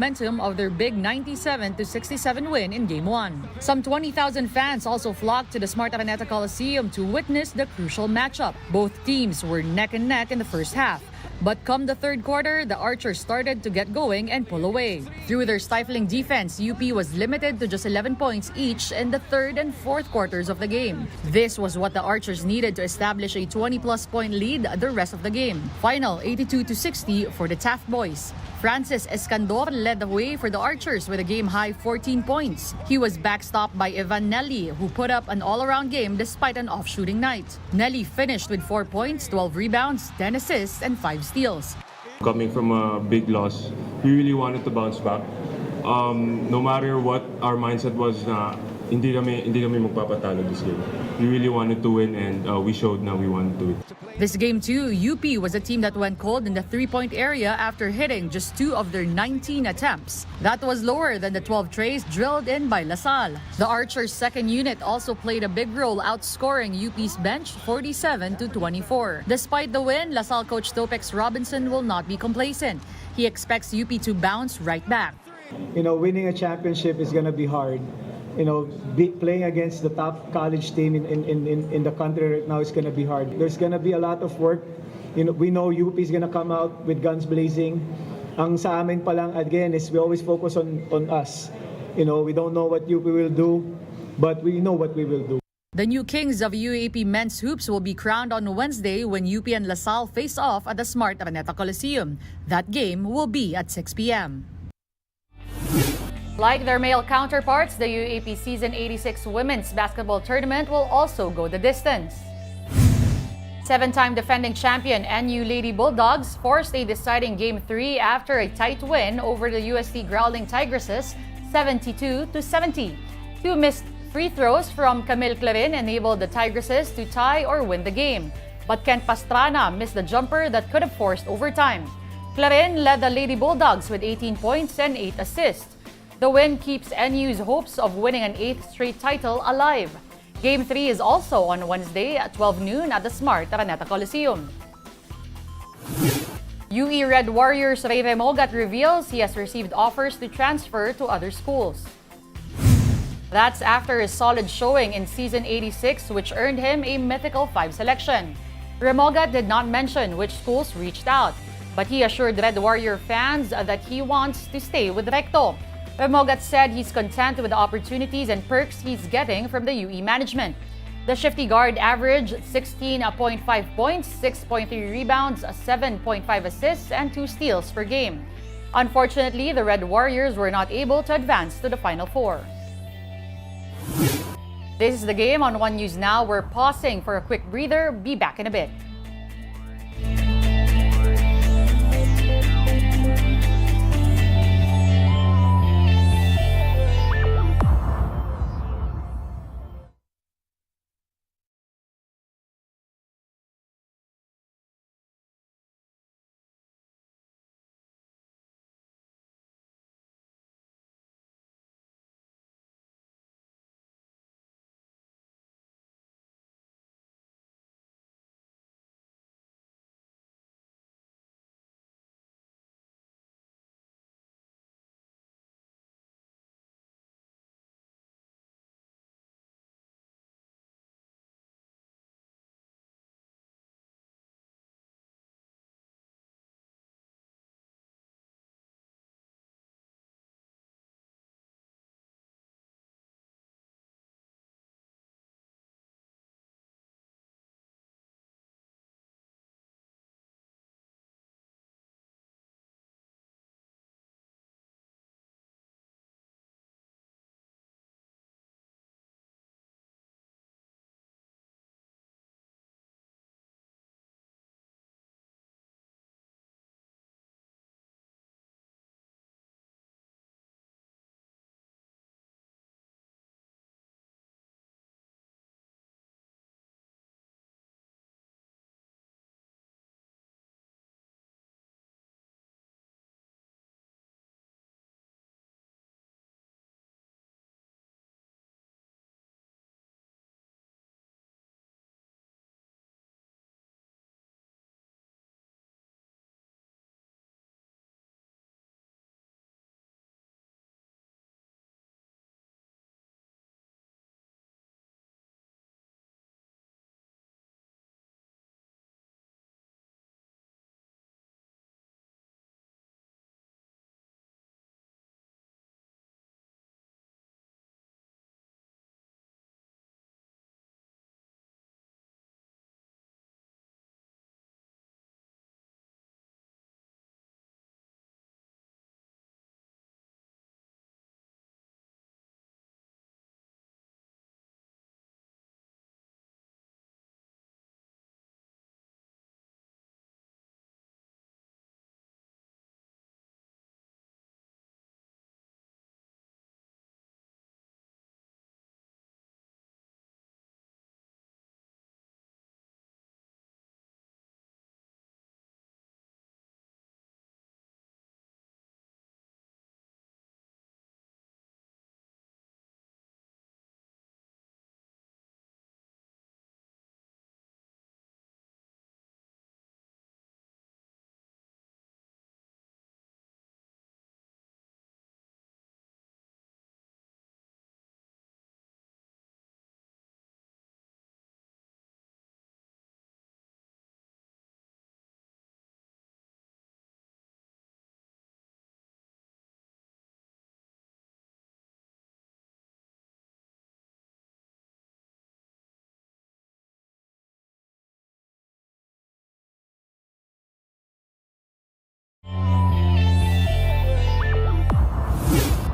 Momentum of their big 97-67 win in Game 1. Some 20,000 fans also flocked to the Smart Araneta Coliseum to witness the crucial matchup. Both teams were neck and neck in the first half. But come the third quarter, the Archers started to get going and pull away. Through their stifling defense, UP was limited to just 11 points each in the third and fourth quarters of the game. This was what the Archers needed to establish a 20-plus point lead the rest of the game. Final 82-60 for the Taft boys. Francis Escandor led the way for the Archers with a game-high 14 points. He was backstopped by Ivan Nelly, who put up an all-around game despite an off-shooting night. Nelly finished with 4 points, 12 rebounds, 10 assists, and 5 steals. Coming from a big loss, we really wanted to bounce back. No matter what our mindset was na hindi kami magpapatalo this game. We really wanted to win and we showed na we wanted to win. This game too, UP was a team that went cold in the three-point area after hitting just 2 of their 19 attempts. That was lower than the 12 trays drilled in by LaSalle. The Archers' second unit also played a big role, outscoring UP's bench 47-24. Despite the win, LaSalle coach Topex Robinson will not be complacent. He expects UP to bounce right back. Winning a championship is going to be hard. Playing against the top college team in the country right now is going to be hard. There's going to be a lot of work. We know UP is going to come out with guns blazing. Ang sa amin pa lang, again, is we always focus on us. We don't know what UP will do, but we know what we will do. The new kings of UAP men's hoops will be crowned on Wednesday when UP and LaSalle face off at the Smart Araneta Coliseum. That game will be at 6 p.m. Like their male counterparts, the UAP Season 86 Women's Basketball Tournament will also go the distance. 7-time defending champion NU Lady Bulldogs forced a deciding Game 3 after a tight win over the UST Growling Tigresses 72-70. 2 missed free throws from Camille Clarin enabled the Tigresses to tie or win the game. But Kent Pastrana missed the jumper that could have forced overtime. Clarin led the Lady Bulldogs with 18 points and 8 assists. The win keeps NU's hopes of winning an 8th straight title alive. Game 3 is also on Wednesday at 12 noon at the Smart Araneta Coliseum. UE Red Warriors Ray Remogat reveals he has received offers to transfer to other schools. That's after his solid showing in Season 86, which earned him a mythical 5 selection. Remogat did not mention which schools reached out, but he assured Red Warrior fans that he wants to stay with Recto. Remogat said he's content with the opportunities and perks he's getting from the UE management. The shifty guard averaged 16.5 points, 6.3 rebounds, 7.5 assists, and 2 steals per game. Unfortunately, the Red Warriors were not able to advance to the Final Four. This is the game on One News Now. We're pausing for a quick breather. Be back in a bit.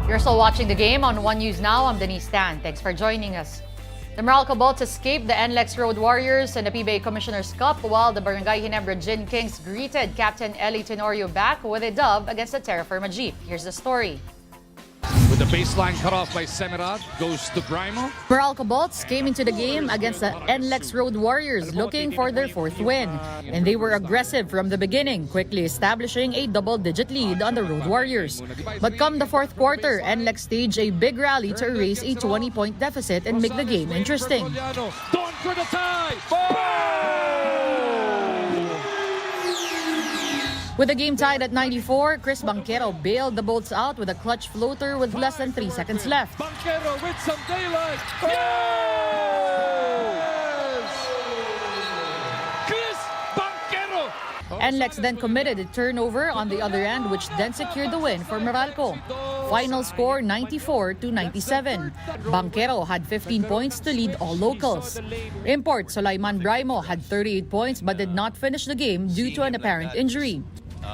You're still watching the game on One News Now. I'm Denise Tan. Thanks for joining us. The Meralco Bolts escaped the NLEX Road Warriors in the PBA Commissioner's Cup, while the Barangay Ginebra Gin Kings greeted Captain Eli Tenorio back with a dub against the Terra Firma Jeep. Here's the story. With the baseline cut off by Semirad, goes to Brimo. Meralco Bolts came into the game against the NLEX Road Warriors looking for their fourth win. And they were aggressive from the beginning, quickly establishing a double-digit lead on the Road Warriors. But come the fourth quarter, NLEX staged a big rally to erase a 20-point deficit and make the game interesting. Don for the tie! With the game tied at 94, Chris Banquero bailed the Bolts out with a clutch floater with less than 3 seconds left. Banquero with some daylight. Yes! Chris Banquero! NLEX then committed a turnover on the other end, which then secured the win for Meralco. Final score 94-97. Banquero had 15 points to lead all locals. Import Sulaiman Brimo had 38 points but did not finish the game due to an apparent injury.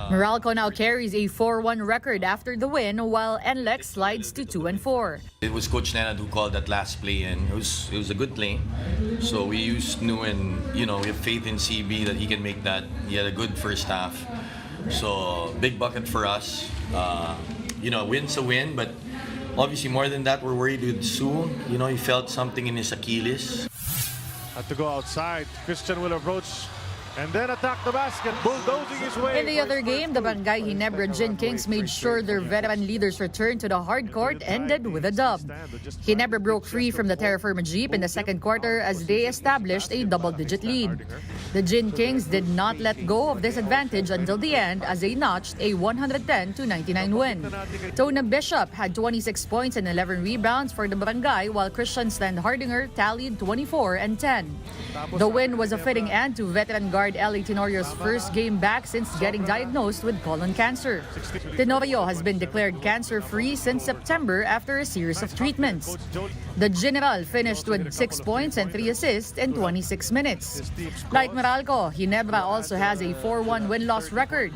Meralco now carries a 4-1 record after the win, while NLEX slides to 2-4. It was Coach Nenad who called that last play, and it was a good play. So we knew, and we have faith in CB that he can make that. He had a good first half, so big bucket for us. Win's a win, but obviously more than that, we're worried with Sue. He felt something in his Achilles. Had to go outside. Christian will approach and then attack the basket, bulldozing his way. In the other game, the Barangay Ginebra Gin Kings made sure their veteran leaders returned to the hard court, ended with a dub. Ginebra broke free from the Terra Firma Jeep in the second quarter as they established a double-digit lead. The Gin Kings did not let go of this advantage until the end as they notched a 110-99 win. Tona Bishop had 26 points and 11 rebounds for the Barangay, while Christian Stan Hardinger tallied 24 and 10. The win was a fitting end to veteran guard Eli Tenorio's first game back since getting diagnosed with colon cancer. Tenorio has been declared cancer-free since September after a series of treatments. The General finished with 6 points and 3 assists in 26 minutes. Like Meralco, Ginebra also has a 4-1 win-loss record.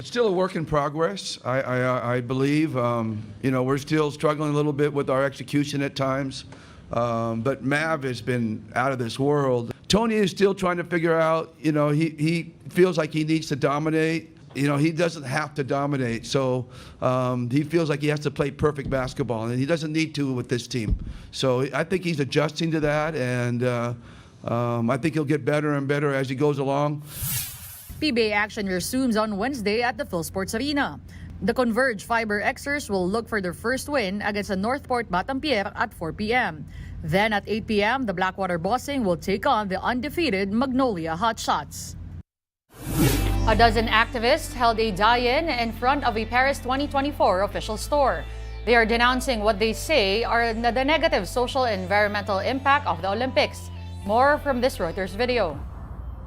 Still a work in progress. I believe. We're still struggling a little bit with our execution at times. But Mav has been out of this world. Tony is still trying to figure out, he feels like he needs to dominate. He doesn't have to dominate. So he feels like he has to play perfect basketball, and he doesn't need to with this team. So I think he's adjusting to that, and I think he'll get better and better as he goes along. PBA action resumes on Wednesday at the PhilSports Arena. The Converge Fiber Xers will look for their first win against the Northport Batampier at 4 p.m. Then at 8 p.m., the Blackwater Bossing will take on the undefeated Magnolia Hotshots. A dozen activists held a die-in in front of a Paris 2024 official store. They are denouncing what they say are the negative social and environmental impact of the Olympics. More from this Reuters video.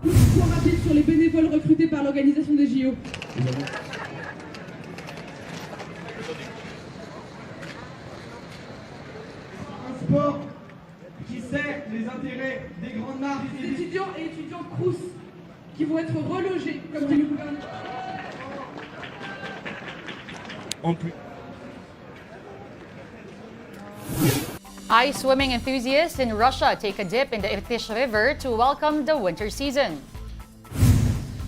Sur les bénévoles recrutés par l'organisation des JO. Sport qui sert les intérêts des grandes marques. Des étudiants et étudiantes Crous qui vont être relogés, comme dit le gouvernement. Ice swimming enthusiasts in Russia take a dip in the Irtysh River to welcome the winter season.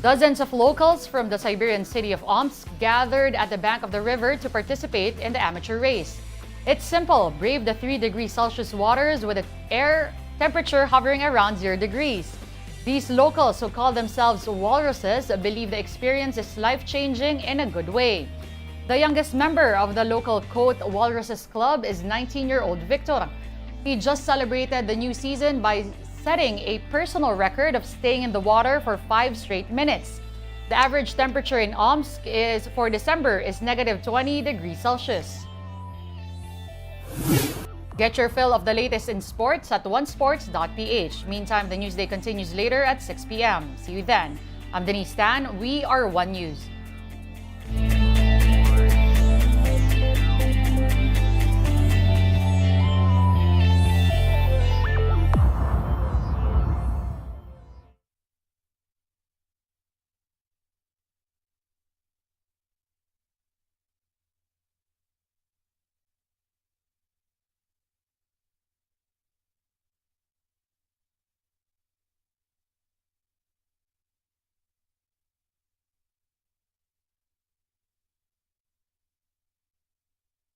Dozens of locals from the Siberian city of Omsk gathered at the bank of the river to participate in the amateur race. It's simple, brave the 3-degree Celsius waters with the air temperature hovering around 0 degrees. These locals, who call themselves walruses, believe the experience is life-changing in a good way. The youngest member of the local Coat Walruses Club is 19-year-old Victor. He just celebrated the new season by setting a personal record of staying in the water for 5 straight minutes. The average temperature in Omsk for December is negative 20 degrees Celsius. Get your fill of the latest in sports at onesports.ph. Meantime, the Newsday continues later at 6 p.m. See you then. I'm Denise Tan. We are One News.